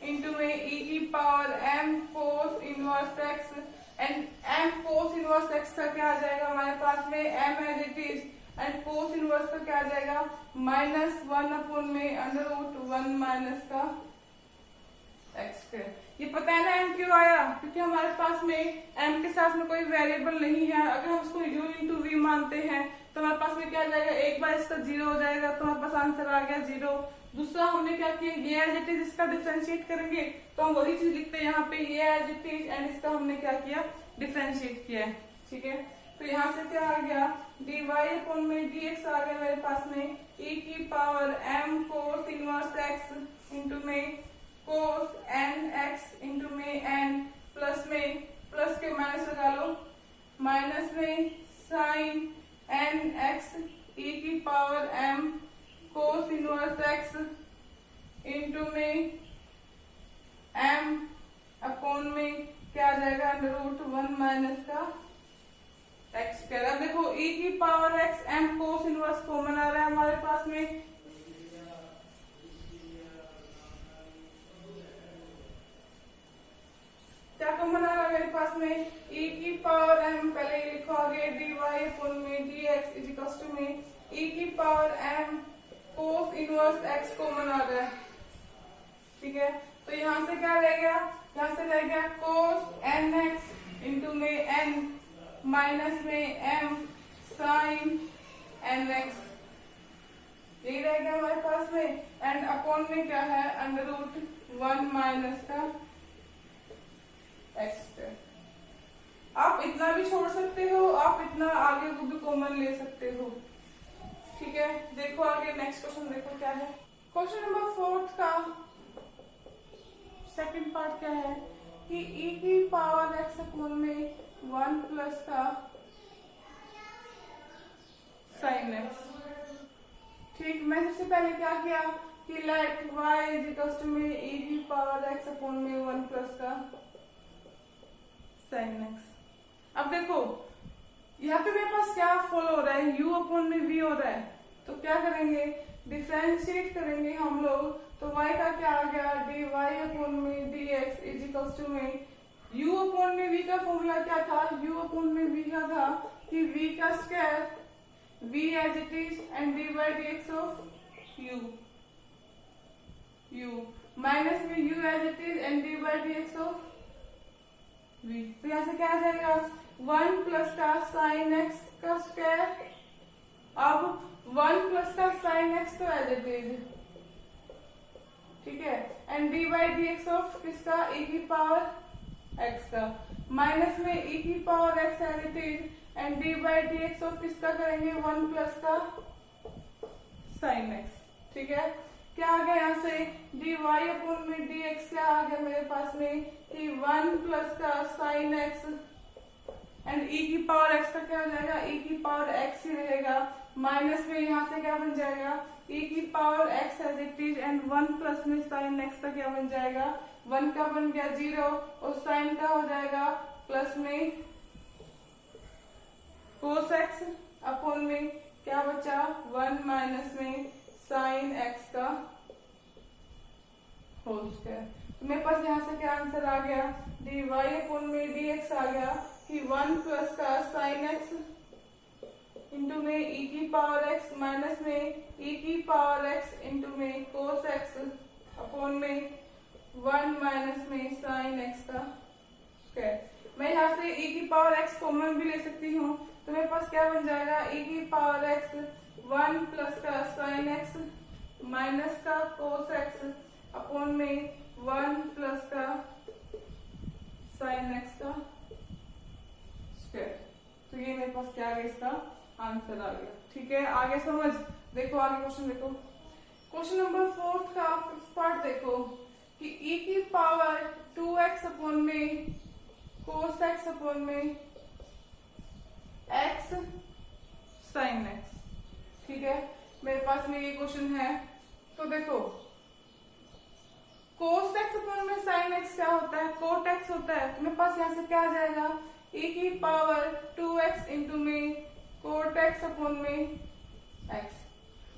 इंटू में e की power m cos inverse x and m cos inverse x का क्या आ जाएगा हमारे पास में m as it is and cos inverse का क्या आ जाएगा -1 अपॉन में √1 माइनस का x²। ये पता है ना m क्यों आया, क्योंकि हमारे पास में m के साथ में कोई वेरिएबल नहीं है। अगर हम उसको u इंटू वी मानते हैं तो हमारे पास में क्या जाएगा, एक बार इसका 0 हो जाएगा तो हमारे पास आंसर आ गया 0। दूसरा हमने क्या किया, ये एज इट इज इसका डिफरेंशिएट करेंगे तो हम वही चीज लिखते हैं यहाँ पे, ये एज इट इज एंड इसका हमने क्या किया, डिफरेंशिएट किया है। ठीक है, तो यहाँ से क्या आ गया, dy अपॉन में dx आ गया मेरे पास में e की power m cos inverse x into में cos n x इंटू में n प्लस में प्लस के माइनस लगा लो, माइनस में साइन n x e की power m cos inverse x into में m अपॉन में क्या आ जाएगा, अंडर रूट 1 माइनस का x स्क्वायर। अब देखो e की power x m cos inverse common आ रहा है हमारे पास में, क्या कॉमन आ रहा है मेरे पास में, e की पावर m, पहले ये लिखो आगे dy अपॉन में dx इज इक्वल टू में e की power m cos inverse x common आ रहा है। ठीक है, तो यहाँ से क्या रह गया, यहाँ से रह गया कोस nx इंटू में n माइनस में m साइन nx, यही रह गया हमारे पास में, एंड अपॉन में क्या है, अंडर रूट 1 माइनस का x स्क्वायर। आप इतना भी छोड़ सकते हो, आप इतना आगे को भी कॉमन ले सकते हो। ठीक है, देखो आगे नेक्स्ट क्वेश्चन देखो क्या है। क्वेश्चन नंबर 4 का सेकंड पार्ट क्या है कि e की पावर x अपॉन में 1 प्लस का साइन x। ठीक, मैं सबसे पहले क्या किया कि let y is equal to में e की पावर x अपॉन में 1 प्लस का साइन x। अब देखो यहाँ पे मेरे पास क्या फॉलो हो रहा है, u अपॉन में v हो रहा है, तो क्या करेंगे, डिफरेंशिएट करेंगे हम लोग, तो y का क्या आ गया, dy अपॉन में dx इज इक्वल टू में u अपॉन में v का फॉर्मूला क्या था, u अपॉन में v का था कि v का square v as it is and dy dx of u minus में u as it is and dy dx of v। तो यहाँ से क्या आ जाएगा, 1 प्लस का साइन x का स्क्वायर, अब 1 प्लस का साइन x तो एज इट इज, ठीक है, एंड dy dx ऑफ किसका, e की पावर x का, माइनस में e की power x as it is and dy dx of किसका करेंगे, 1 प्लस का साइन x। ठीक है, क्या आ गया यहाँ से, dy अपॉन में dx क्या आ गया मेरे पास में कि 1 प्लस का साइन x एंड e की पावर x का क्या हो जाएगा, e की पावर x ही रहेगा, माइनस में यहाँ से क्या बन जाएगा, e की power x as it is and 1 plus में साइन x का क्या बन जाएगा, 1 का बन गया 0 और साइन का हो जाएगा प्लस में कोस x अपॉन में क्या बचा, 1 माइनस में साइन x का होल स्क्वायर। तो मेरे पास यहाँ से क्या आंसर आ गया, dy अपॉन में dx आ गया कि 1 प्लस का साइन x इंटू में e की पावर x माइनस में e की पावर x इंटू में कोस x अपॉन में 1 माइनस में साइन x का स्क्वायर। मैं यहाँ से e की पावर x कॉमन भी ले सकती हूँ, तो मेरे पास क्या बन जाएगा, e की पावर x 1 प्लस का साइन x माइनस का कोस x अपॉन में 1 प्लस का साइन x का स्क्वायर। तो ये मेरे पास क्या आ गया, इसका आंसर आ गया। ठीक है, आगे समझ, देखो आगे क्वेश्चन देखो, क्वेश्चन नंबर 4 का फिफ्थ पार्ट देखो कि e की पावर 2x अपॉन में कोस x अपॉन में x साइन x। ठीक है, मेरे पास में ये क्वेश्चन है, तो देखो कोस x अपॉन में साइन x क्या होता है, कोट x होता है, तो मेरे पास यहाँ से क्या आ जाएगा, e की पावर 2x इंटू में कोट x अपॉन में x।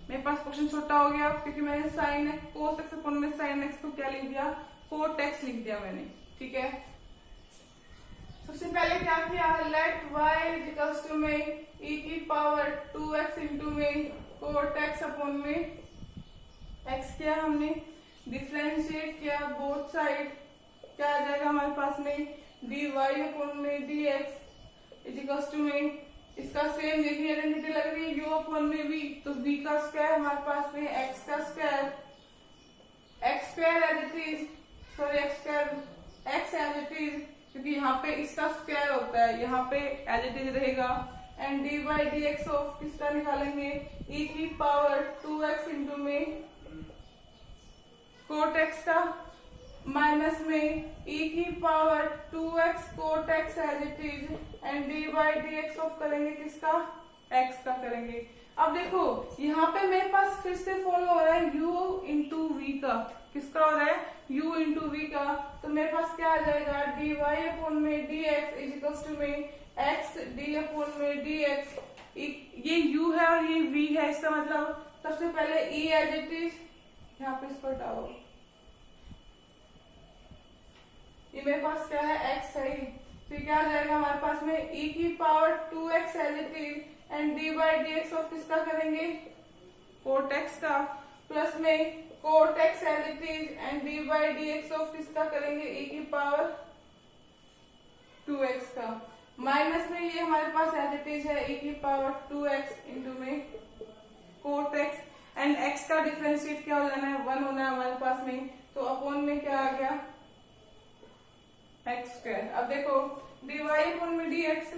मेरे पास क्वेश्चन छोटा हो गया क्योंकि मैंने साइन कोस x अपॉन में साइन x को क्या लिख दिया, कोट x लिख दिया मैंने। ठीक है, सबसे पहले क्या किया, let y is equals to में e की पावर 2x इंटू में कोट x अपॉन में x किया हमने, डिफरेंशिएट किया बोथ साइड, क्या आ जाएगा हमारे पास में dy अपॉन में dx इज इक्वल्स टू में, इसका सेम देखिए आइडेंटिटी लग रही है, u अपॉन में v, तो v का स्क्वायर हमारे पास में x का square, x square as it is, sorry x square x as it is, क्योंकि यहाँ पे इसका स्क्वायर होता है, यहाँ पे एज इट इज रहेगा, and d by d x of किसका निकालेंगे, e की पावर 2x इंटू में कोट x का, माइनस में e की power 2x cot x as it is, and d by d x of करेंगे किसका, x का करेंगे। अब देखो यहाँ पे मेरे पास फिर से फॉलो हो रहा है u इंटू वी का, किसका हो रहा है, u इंटू वी का, तो मेरे पास क्या आ जाएगा, डी वाई अपॉन में d x is equals to में x डी अपॉन में डी एक्स, ये u है और ये v है, इसका मतलब सबसे पहले e एज इट इज, यहाँ पे इसको हटाओ, ये मेरे पास क्या है, x है, तो क्या आ जाएगा हमारे पास में e की power 2x as it is, and d by d x of किसका करेंगे, कोट x का, प्लस में cot x as it is, and d by d x of किसका करेंगे, e की पावर 2x का, माइनस में ये हमारे पास एज इट इज है e की पावर 2x इंटू में कोट x, एंड x का डिफरेंशिएट क्या हो जाना है, 1 होना है हमारे पास में, तो अपॉन में क्या आ गया, एक्स स्क्वायर। अब देखो डी वाई अपॉन में d x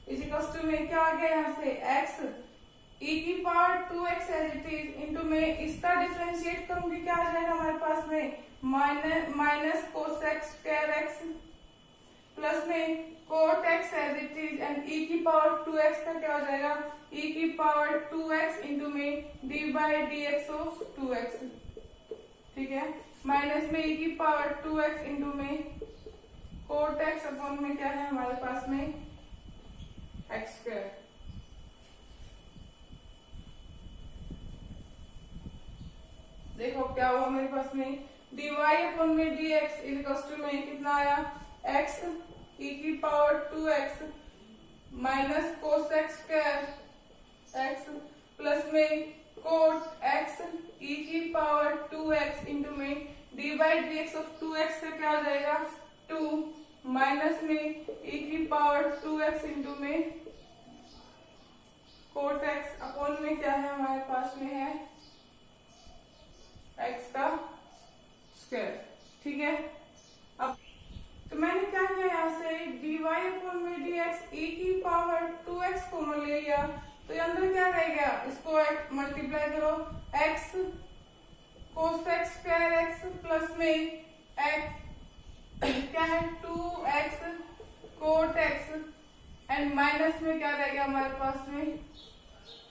is equals to में क्या आ गया, यहाँ से x e की power 2x as it is into में इसका डिफरेंशिएट करूंगी, क्या आ जाएगा हमारे पास में minus cosec square x, plus में cot x as it is, and e की पावर 2x का क्या हो जाएगा, e की पावर 2x इंटू में d by d x of 2x, ठीक है, माइनस में e की पावर 2x इंटू में कोट x अपॉन में क्या है हमारे पास में x स्क्वायर। देखो क्या हुआ मेरे पास में, डी वाई अपॉन में डी एक्स इक्वल्स टू में कितना आया, x e की power 2x minus cosec square x, plus में कोट x e की पावर 2x इंटू में d by d x of 2x का क्या हो जाएगा, 2, माइनस में e की पावर 2x इंटू में कोट x अपॉन में क्या है हमारे पास में है x का स्क्वायर, ठीक है। अब तो मैंने क्या किया, यहाँ से डी वाई अपॉन में डी एक्स e की पावर 2x कॉमन ले लिया, तो ये अंदर क्या रहेगा, इसको मल्टीप्लाई करो, x cosec square x plus में x क्या है 2x cot x, and minus में क्या रहेगा हमारे पास में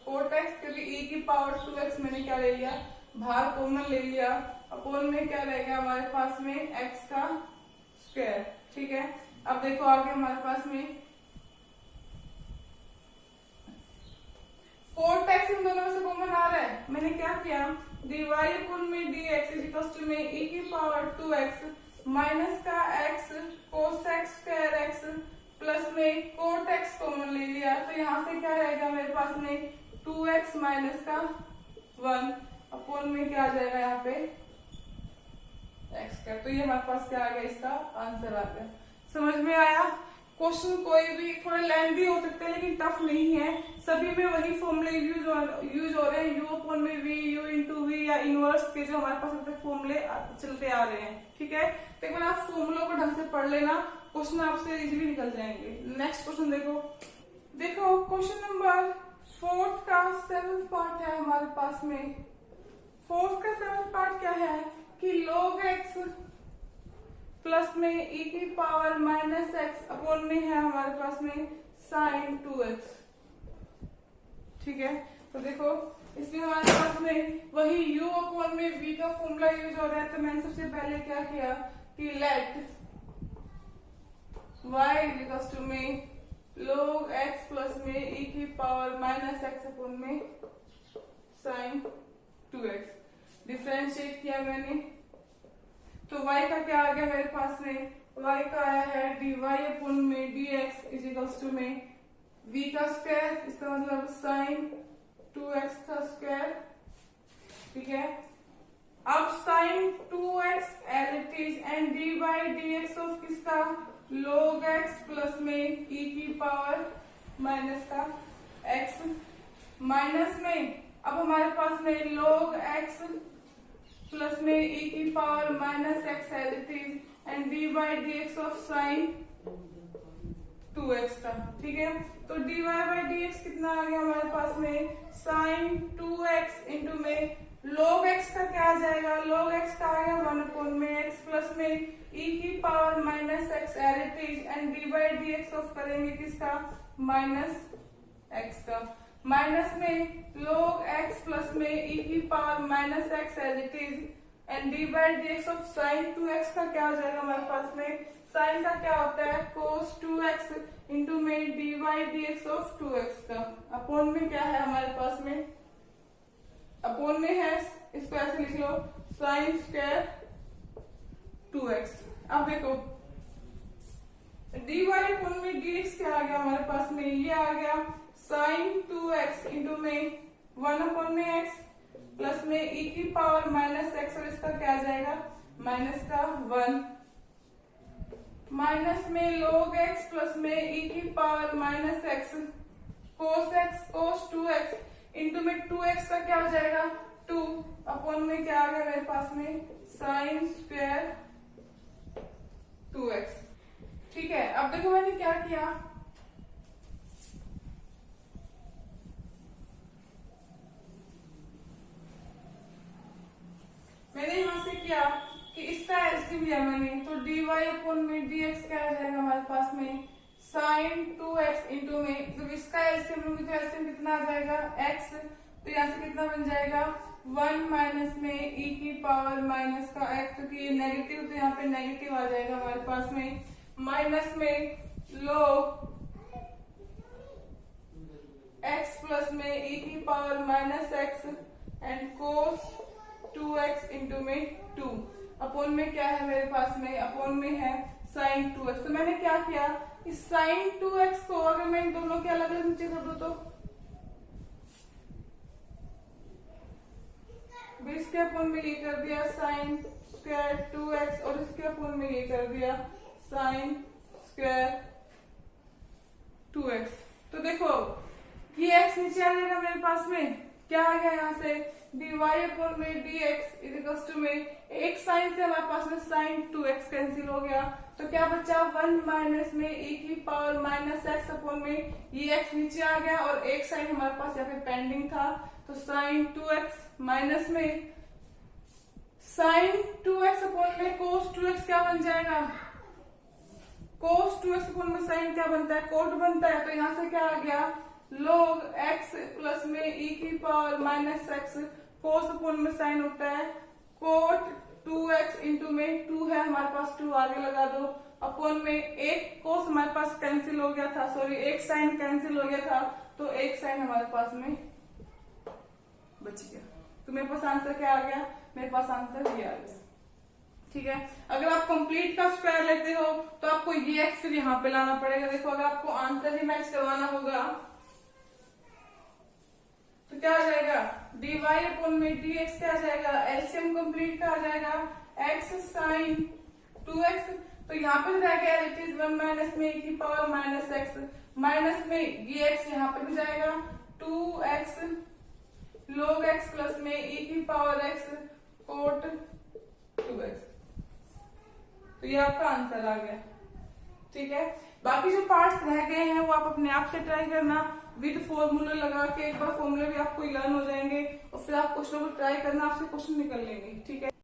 कोट x, क्योंकि e की पावर 2x मैंने क्या ले लिया, बाहर कॉमन ले लिया, अपॉन में क्या रहेगा हमारे पास में x का स्क्वायर, ठीक है। अब देखो आगे हमारे पास में कोट x इन दोनों में से कॉमन आ रहा है, मैंने क्या किया, डी वाई अपॉन में d x is equal to में e की पावर 2x माइनस का x cosec square x plus में कोट x कॉमन ले लिया, तो यहाँ से क्या रहेगा मेरे पास में 2x माइनस का 1 अपॉन में क्या आ जाएगा यहाँ पे x का, तो ये हमारे पास क्या आ गया, इसका आंसर आ गया। समझ में आया, क्वेश्चन कोई भी थोड़े लेंथी हो सकते हैं लेकिन टफ नहीं है, सभी में वही फॉर्मूले यूज हो रहे हैं, u अपॉन में v, u इंटू वी या इनवर्स के जो हमारे पास अब तक फॉर्मूले चलते आ रहे हैं, ठीक है। तो एक बार आप फॉर्मूलों को ढंग से पढ़ लेना, क्वेश्चन आपसे इजीली निकल जाएंगे। नेक्स्ट क्वेश्चन देखो क्वेश्चन नंबर 4 का 7th पार्ट है हमारे पास में। 4 का 7th पार्ट क्या है कि log x प्लस में e की पावर माइनस एक्स अपॉन में है हमारे पास में साइन 2x, ठीक है। तो देखो इसमें हमारे पास में वही u अपॉन में v का फॉर्मूला यूज हो रहा है, तो मैंने सबसे पहले क्या किया कि लेट y इक्वल्स टू में log x प्लस में e की पावर माइनस एक्स अपॉन में साइन 2x, डिफरेंशिएट किया मैंने, तो y का क्या आ गया मेरे पास में, y का आया है dy अपॉन में dx इज इक्वल्स टू में v का स्क्वायर, इसका मतलब साइन 2x का स्क्वायर, ठीक है। अब sine 2x as it is and d by d x of किसका log x प्लस में e की पावर माइनस का एक्स माइनस में अब हमारे पास में log x प्लस में e की power minus x as it is and dy dx of sine 2x का। ठीक है, तो dy बाई dx कितना आ गया हमारे पास में साइन 2x इंटू में log x का क्या आ जाएगा, log x का आ गया 1 में x प्लस में e की power minus x as it is and dy dx of करेंगे किसका, माइनस x का, माइनस में log x प्लस में e की power minus x as it is and dy dx of sine 2x का क्या आ जाएगा हमारे पास में, साइन का क्या होता है cos 2x इंटू में dy dx ऑफ 2x का, अपॉन में क्या है हमारे पास में, अपॉन में है, इसको ऐसे लिख लो साइन स्क्वायर 2x। अब देखो dy अपॉन में dx क्या आ गया हमारे पास में, ये आ गया साइन 2x इंटू में 1 अपॉन में x प्लस में e की पावर माइनस एक्स और इसका क्या आ जाएगा माइनस का 1 माइनस में log x प्लस में e की power minus x cos 2x into में 2x का क्या हो जाएगा 2 अपॉन में क्या आ गया मेरे पास में साइन स्क्वायर 2x। ठीक है, अब देखो मैंने क्या किया, मैंने यहां से किया कि इसका एलसीएम लिया मैंने, तो dy अपॉन में dx क्या आ जाएगा हमारे पास में साइन 2x इंटू में, जब इसका एलसीएम लूंगी तो एलसीएम कितना आ जाएगा x, तो यहाँ से कितना बन जाएगा 1 माइनस में e की पावर माइनस का x, क्योंकि ये नेगेटिव तो यहाँ पे नेगेटिव आ जाएगा हमारे पास में, माइनस में log x प्लस में e की power minus x and cos 2x into में 2 अपॉन में क्या है मेरे पास में, अपॉन में है साइन 2x। तो मैंने क्या किया, इस साइन 2x को अगर मैं इन दोनों के अलग अलग नीचे कर दूं तो इसके अपॉन में ये कर दिया साइन स्क्वायर 2x और इसके अपॉन में ये कर दिया साइन स्क्वायर 2x। तो देखो ये x नीचे आ जाएगा मेरे पास में, क्या आ गया यहाँ से dy अपॉन में dx इक्वल्स टू में एक साइन से हमारे पास में साइन 2x कैंसिल हो गया, तो क्या बचा 1 माइनस में e की पावर माइनस एक्स अपॉन में ये x नीचे आ गया और एक साइन हमारे पास यहाँ पे पेंडिंग था, तो साइन 2x माइनस में साइन 2x अपॉन में cos 2x क्या बन जाएगा, cos 2x अपॉन में साइन क्या बनता है कोट बनता है, तो यहाँ से क्या आ गया log x प्लस में e की पावर माइनस एक्स कोस अपॉन में साइन होता है कोट 2x इंटू में 2 है हमारे पास 2 आगे लगा दो अपॉन में एक कोस हमारे पास कैंसिल हो गया था, सॉरी एक साइन कैंसिल हो गया था, तो एक साइन हमारे पास में बच गया। तो मेरे पास आंसर क्या आ गया, मेरे पास आंसर ये आ गया। ठीक है, अगर आप कंप्लीट का स्क्वायर लेते हो तो आपको ये x फिर यहाँ पे लाना पड़ेगा। देखो अगर आपको आंसर ही मैच करवाना होगा तो क्या आ जाएगा dy अपॉन में dx क्या आ जाएगा, एलसीएम कंप्लीट का आ जाएगा x साइन 2x, तो यहाँ पे रह गया इट इज 1 माइनस में e की पावर माइनस एक्स माइनस में ये x यहाँ पे भी जाएगा 2x log x प्लस में e की पावर x कोट 2x, तो ये आपका आंसर आ गया। ठीक है, बाकी जो पार्ट्स रह गए हैं वो आप अपने आप से ट्राई करना विद फॉर्मूला लगा के, एक बार फॉर्मूले भी आपको लर्न हो जाएंगे और फिर आप क्वेश्चन को ट्राई करना, आपसे क्वेश्चन निकल लेंगे। ठीक है।